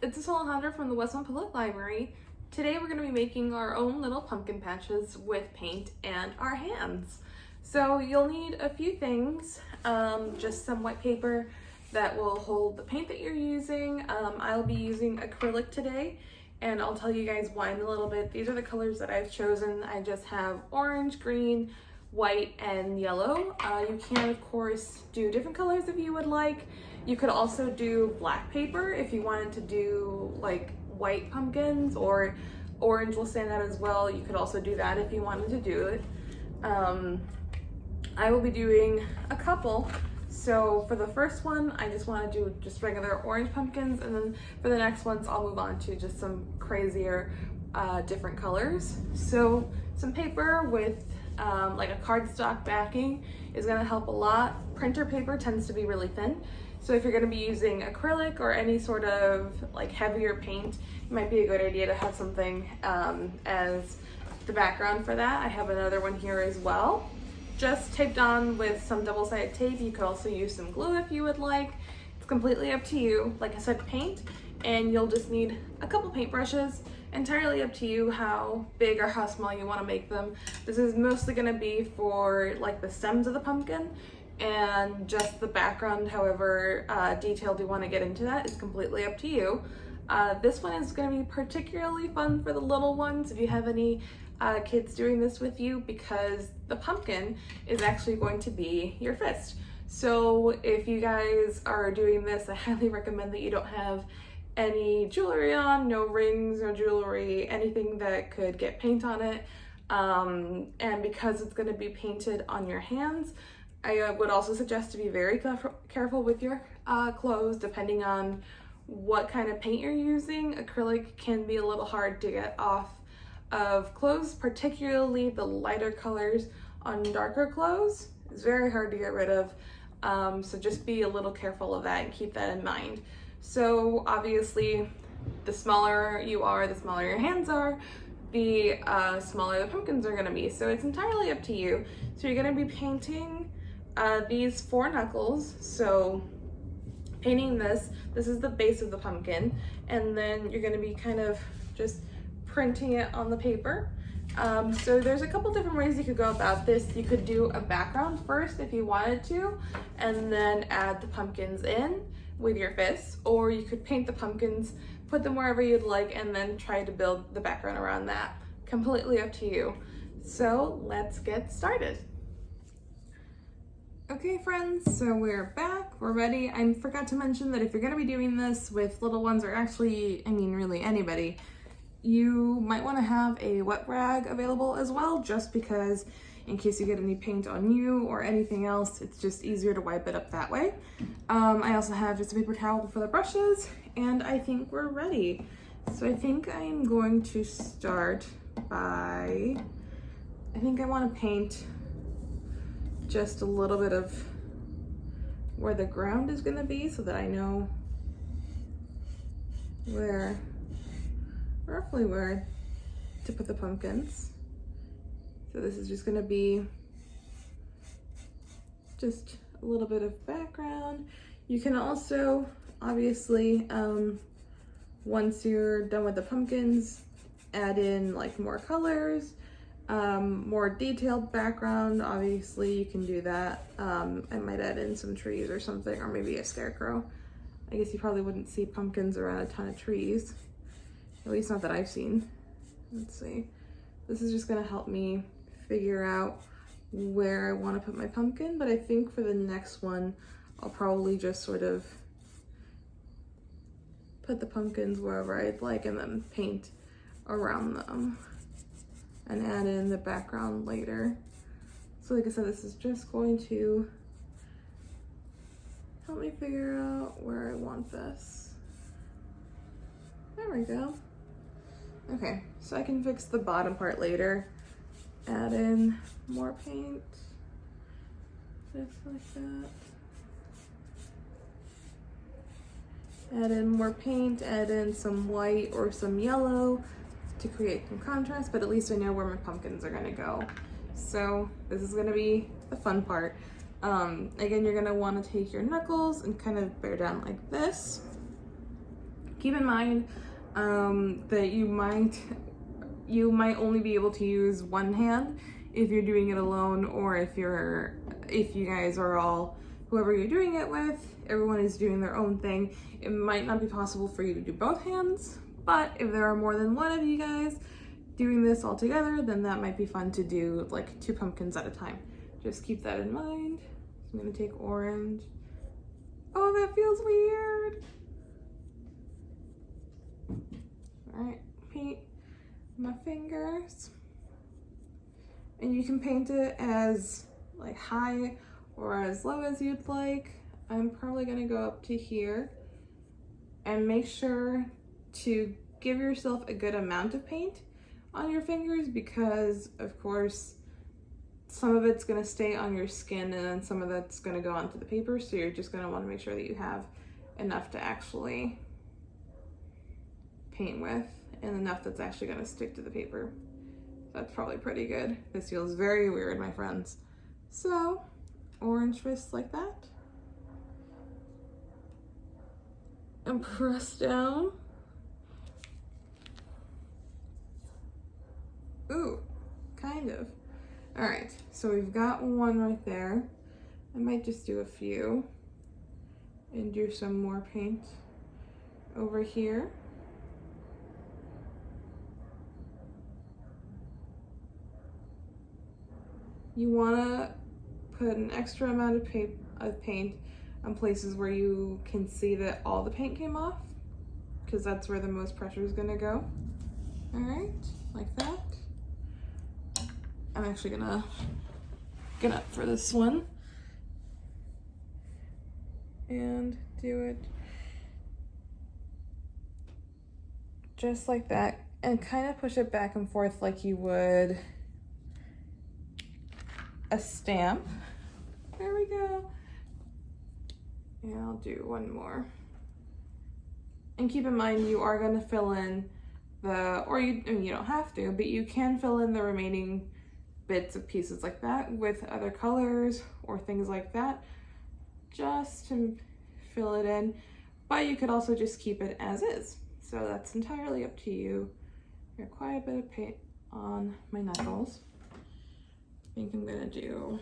it's Alejandra from the Westmont Public Library. Today we're going to be making our own little pumpkin patches with paint and our hands. So you'll need a few things, just some white paper that will hold the paint that you're using. I'll be using acrylic today, and I'll tell you guys why in a little bit. These are the colors that I've chosen. I just have orange, green, white, and yellow. You can of course do different colors if you would like. You could also do black paper if you wanted to do like white pumpkins, or orange will stand out as well. You could also do that if you wanted to do it. I will be doing a couple. So for the first one, I just want to do just regular orange pumpkins, and then for the next ones, I'll move on to just some crazier, different colors. So some paper with like a cardstock backing is going to help a lot. Printer paper tends to be really thin. So if you're going to be using acrylic or any sort of like heavier paint, it might be a good idea to have something as the background for that. I have another one here as well, just taped on with some double-sided tape. You could also use some glue if you would like. It's completely up to you. Like I said, paint, and you'll just need a couple paintbrushes. Entirely up to you how big or how small you want to make them. This is mostly going to be for like the stems of the pumpkin, and just the background, however detailed you want to get into that is completely up to you. This one is going to be particularly fun for the little ones if you have any kids doing this with you, because the pumpkin is actually going to be your fist. So if you guys are doing this, I highly recommend that you don't have any jewelry on, no rings, no jewelry, anything that could get paint on it. And because it's going to be painted on your hands, I would also suggest to be very careful with your clothes, depending on what kind of paint you're using. Acrylic can be a little hard to get off of clothes, particularly the lighter colors on darker clothes. It's very hard to get rid of, so just be a little careful of that and keep that in mind. So obviously, the smaller you are, the smaller your hands are, the smaller the pumpkins are going to be. So it's entirely up to you. So you're going to be painting these 4 knuckles. So painting this is the base of the pumpkin, and then you're going to be kind of just printing it on the paper. So there's a couple different ways you could go about this. You could do a background first if you wanted to, and then add the pumpkins in with your fists, or you could paint the pumpkins, put them wherever you'd like, and then try to build the background around that. Completely up to you. So let's get started. Okay friends, so we're back, we're ready. I forgot to mention that if you're gonna be doing this with little ones, or actually, I mean really anybody, you might wanna have a wet rag available as well, just because in case you get any paint on you or anything else, it's just easier to wipe it up that way. I also have just a paper towel for the brushes, and I think we're ready. So I think I'm going to start by, I think I wanna paint just a little bit of where the ground is gonna be, so that I know where, roughly where to put the pumpkins. So this is just gonna be just a little bit of background. You can also, obviously, once you're done with the pumpkins, add in like more colors, more detailed background. Obviously you can do that. I might add in some trees or something, or maybe a scarecrow. I guess you probably wouldn't see pumpkins around a ton of trees, at least not that I've seen. Let's see. This is just gonna help me figure out where I want to put my pumpkin, but I think for the next one I'll probably just sort of put the pumpkins wherever I'd like, and then paint around them and add in the background later. So like I said, this is just going to help me figure out where I want this. There we go. Okay, so I can fix the bottom part later. Add in more paint, just like that. Add in more paint, add in some white or some yellow to create some contrast, but at least I know where my pumpkins are gonna go. So this is gonna be the fun part. Again, you're gonna wanna take your knuckles and kind of bear down like this. Keep in mind that you might only be able to use one hand if you're doing it alone, or if you guys are all, whoever you're doing it with, everyone is doing their own thing. It might not be possible for you to do both hands, but if there are more than one of you guys doing this all together, then that might be fun to do like 2 pumpkins at a time. Just keep that in mind. So I'm gonna take orange. Oh, that feels weird. All right, paint my fingers. And you can paint it as like high or as low as you'd like. I'm probably gonna go up to here, and make sure to give yourself a good amount of paint on your fingers, because of course some of it's gonna stay on your skin and then some of that's gonna go onto the paper. So you're just gonna wanna make sure that you have enough to actually paint with and enough that's actually gonna stick to the paper. That's probably pretty good. This feels very weird, my friends. So, orange fist like that. And press down. Ooh, kind of. All right, so we've got one right there. I might just do a few and do some more paint over here. You wanna put an extra amount of paint on places where you can see that all the paint came off, because that's where the most pressure is gonna go. All right, like that. I'm actually gonna get up for this one and do it just like that, and kind of push it back and forth like you would a stamp. There we go. And I'll do one more. And keep in mind, you are gonna fill in I mean, you don't have to, but you can fill in the remaining bits of pieces like that with other colors or things like that, just to fill it in. But you could also just keep it as is. So that's entirely up to you. Got quite a bit of paint on my knuckles. I think I'm gonna do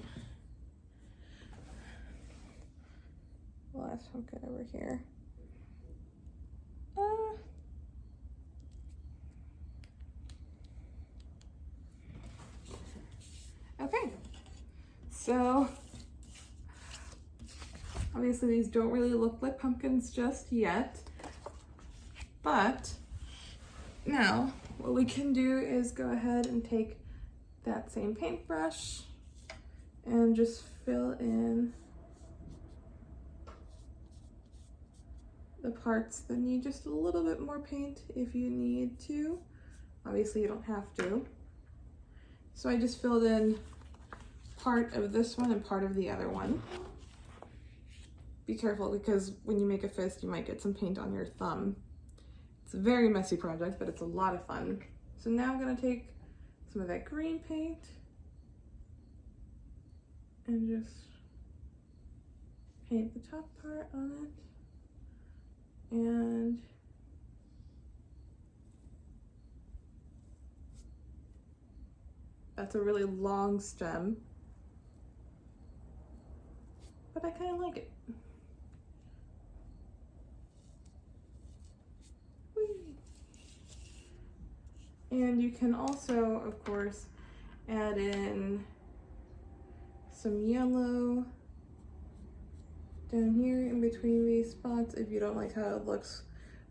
last pumpkin over here. Okay, so obviously these don't really look like pumpkins just yet, but now what we can do is go ahead and take that same paintbrush and just fill in the parts that need just a little bit more paint if you need to. Obviously you don't have to. So I just filled in part of this one and part of the other one. Be careful, because when you make a fist, you might get some paint on your thumb. It's a very messy project, but it's a lot of fun. So now I'm gonna take some of that green paint and just paint the top part on it. And that's a really long stem, but I kind of like it. Whee! And you can also, of course, add in some yellow down here in between these spots if you don't like how it looks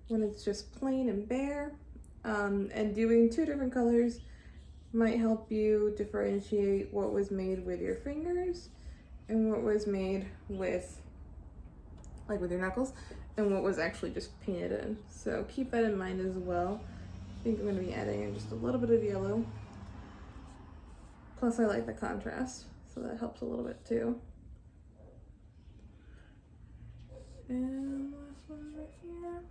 when it's just plain and bare. And doing 2 different colors might help you differentiate what was made with your fingers and what was made with, like with your knuckles, and what was actually just painted in. So keep that in mind as well. I think I'm going to be adding in just a little bit of yellow. Plus I like the contrast, so that helps a little bit too. And last one right here.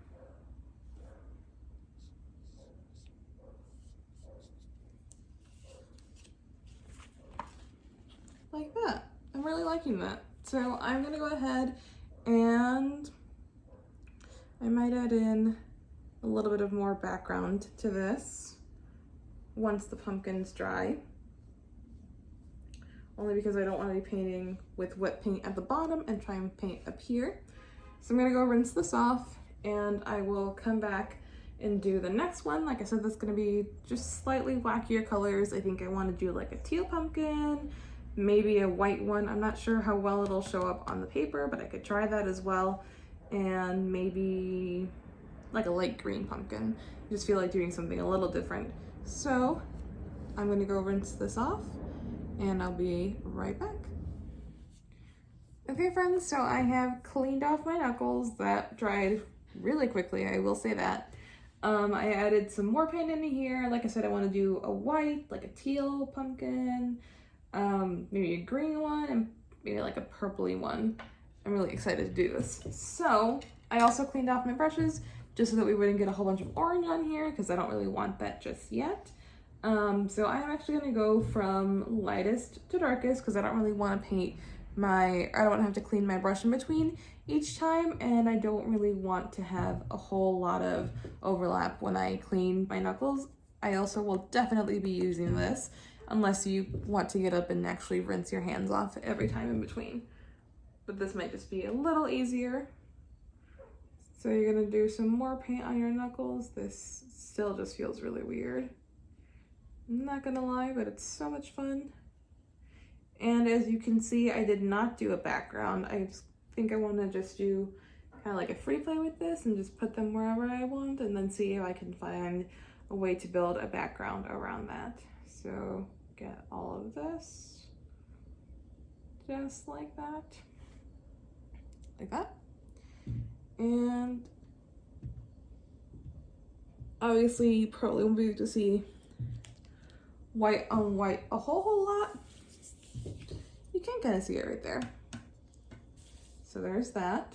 Like that. I'm really liking that. So I'm gonna go ahead and I might add in a little bit of more background to this once the pumpkin's dry. Only because I don't want to be painting with wet paint at the bottom and try and paint up here. So I'm gonna go rinse this off and I will come back and do the next one. Like I said, that's gonna be just slightly wackier colors. I think I want to do like a teal pumpkin, maybe a white one. I'm not sure how well it'll show up on the paper, but I could try that as well. And maybe like a light green pumpkin. I just feel like doing something a little different. So I'm gonna go rinse this off and I'll be right back. Okay friends, so I have cleaned off my knuckles. That dried really quickly, I will say that. I added some more paint into here. Like I said, I want to do a white, like a teal pumpkin, maybe a green one, and maybe like a purpley one. I'm really excited to do this. So I also cleaned off my brushes just so that we wouldn't get a whole bunch of orange on here because I don't really want that just yet. So I'm actually going to go from lightest to darkest because I don't really want to paint I don't want to have to clean my brush in between each time, and I don't really want to have a whole lot of overlap when I clean my knuckles. I also will definitely be using this unless you want to get up and actually rinse your hands off every time in between. But this might just be a little easier. So you're going to do some more paint on your knuckles. This still just feels really weird. I'm not going to lie, but it's so much fun. And as you can see, I did not do a background. I think I want to just do kind of like a free play with this and just put them wherever I want and then see if I can find a way to build a background around that. So get all of this just like that. Like that. And obviously you probably won't be able to see white on white a whole lot. You can kind of see it right there. So there's that.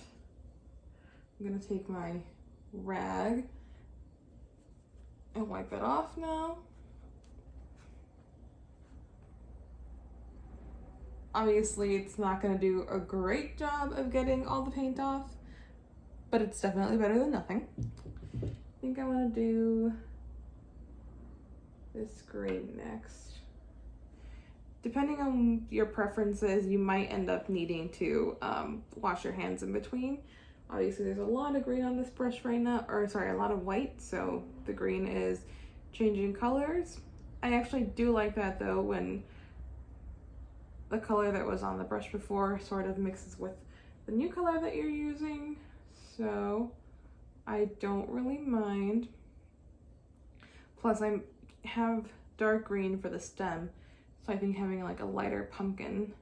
I'm gonna take my rag and wipe it off now. Obviously it's not gonna do a great job of getting all the paint off, but it's definitely better than nothing. I think I wanna do this green next. Depending on your preferences, you might end up needing to wash your hands in between. Obviously there's a lot of green on this brush right now, or sorry, a lot of white, so the green is changing colors. I actually do like that though, when the color that was on the brush before sort of mixes with the new color that you're using, so I don't really mind. Plus I have dark green for the stem, so I think having like a lighter pumpkin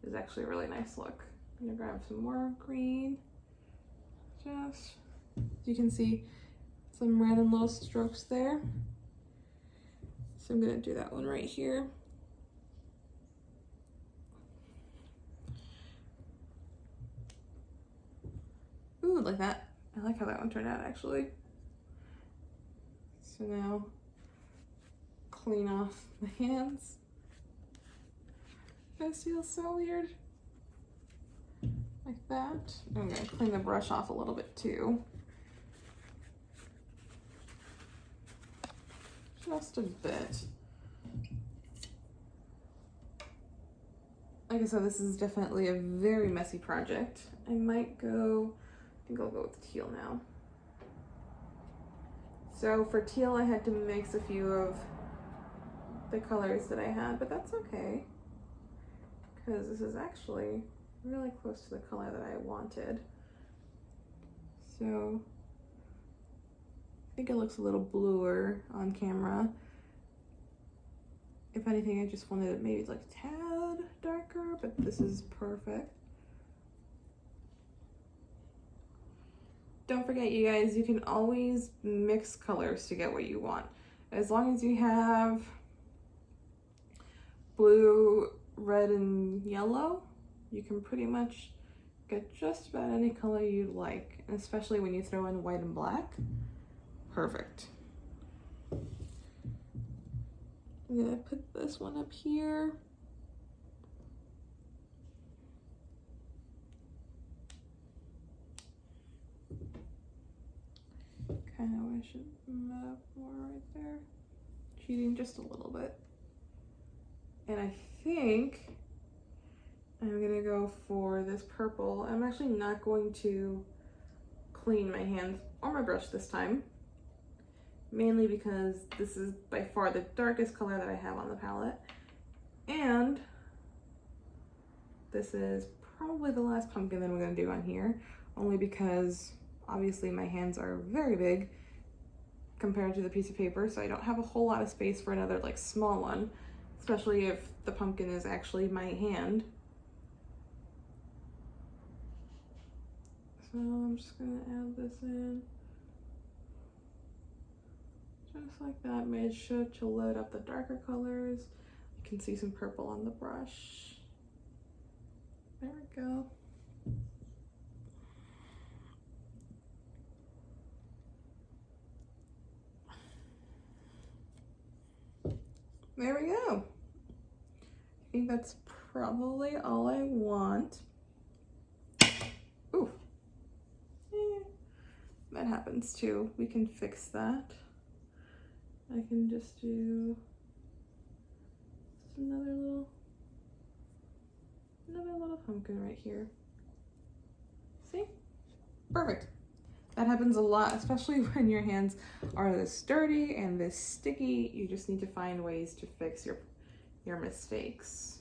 is actually a really nice look. I'm gonna grab some more green. Just, you can see some random little strokes there. So I'm gonna do that one right here. Ooh, like that. I like how that one turned out actually. So now, clean off my hands. This feels so weird. Like that. I'm gonna clean the brush off a little bit too. Just a bit. Like I said, this is definitely a very messy project. I think I'll go with teal now. So for teal, I had to mix a few of the colors that I had, but that's okay, because this is actually really close to the color that I wanted. So I think it looks a little bluer on camera. If anything, I just wanted it maybe like a tad darker, but this is perfect. Don't forget, you guys, you can always mix colors to get what you want. As long as you have blue, red, and yellow, you can pretty much get just about any color you like, especially when you throw in white and black. Perfect. I'm gonna put this one up here. I know I should move more right there. Cheating just a little bit. And I think I'm gonna go for this purple. I'm actually not going to clean my hands or my brush this time, mainly because this is by far the darkest color that I have on the palette. And this is probably the last pumpkin that I'm gonna do on here, only because obviously my hands are very big compared to the piece of paper, so I don't have a whole lot of space for another like small one, especially if the pumpkin is actually my hand. So I'm just gonna add this in. Just like that, made sure to load up the darker colors. You can see some purple on the brush. There we go. There we go. I think that's probably all I want. Ooh. That happens too. We can fix that. I can just do another little pumpkin right here. See? Perfect. That happens a lot, especially when your hands are this dirty and this sticky. You just need to find ways to fix your mistakes.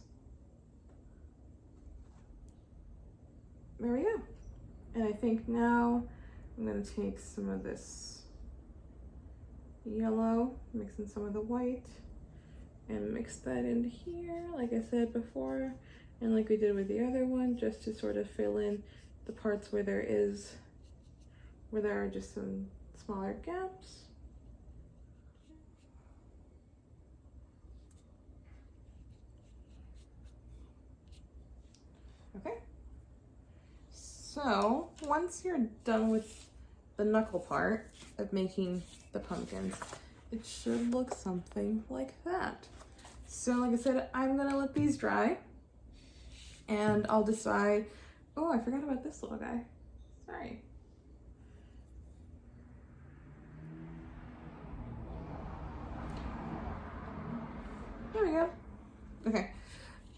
There we go. And I think now I'm gonna take some of this yellow, mix in some of the white, and mix that in here, like I said before, and like we did with the other one, just to sort of fill in the parts where there are just some smaller gaps. Okay. So once you're done with the knuckle part of making the pumpkins, it should look something like that. So like I said, I'm gonna let these dry and I'll decide. Oh, I forgot about this little guy. Sorry. There we go. Okay,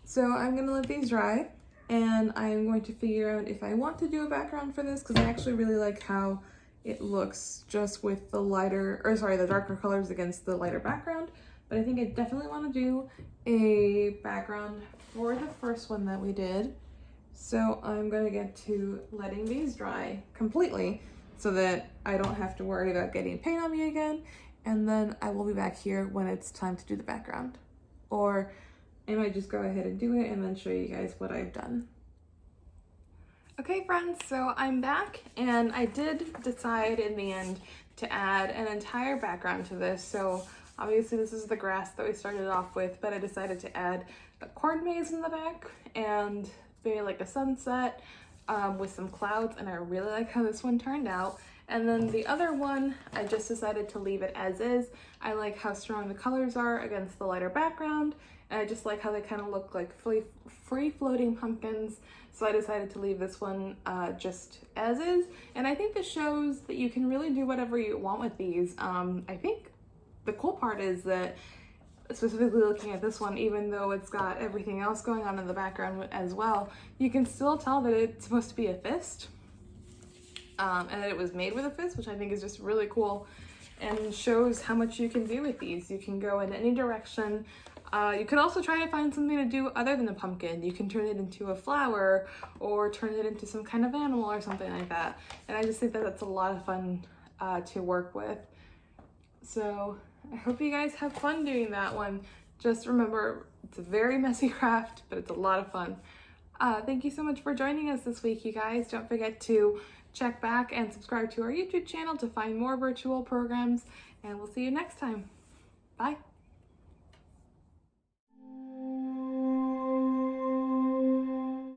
so I'm gonna let these dry and I'm going to figure out if I want to do a background for this, because I actually really like how it looks just with the the darker colors against the lighter background. But I think I definitely want to do a background for the first one that we did. So I'm going to get to letting these dry completely so that I don't have to worry about getting paint on me again. And then I will be back here when it's time to do the background. Or I might just go ahead and do it and then show you guys what I've done. Okay friends, so I'm back and I did decide in the end to add an entire background to this. So obviously this is the grass that we started off with, but I decided to add a corn maze in the back and maybe like a sunset with some clouds, and I really like how this one turned out. And then the other one, I just decided to leave it as is. I like how strong the colors are against the lighter background, and I just like how they kind of look like free floating pumpkins. So I decided to leave this one just as is. And I think this shows that you can really do whatever you want with these. I think the cool part is that, specifically looking at this one, even though it's got everything else going on in the background as well, you can still tell that it's supposed to be a fist. And that it was made with a fist, which I think is just really cool and shows how much you can do with these. You can go in any direction. You could also try to find something to do other than a pumpkin. You can turn it into a flower or turn it into some kind of animal or something like that. And I just think that that's a lot of fun to work with. So I hope you guys have fun doing that one. Just remember, it's a very messy craft, but it's a lot of fun. Thank you so much for joining us this week, you guys. Don't forget to check back and subscribe to our YouTube channel to find more virtual programs, and we'll see you next time. Bye.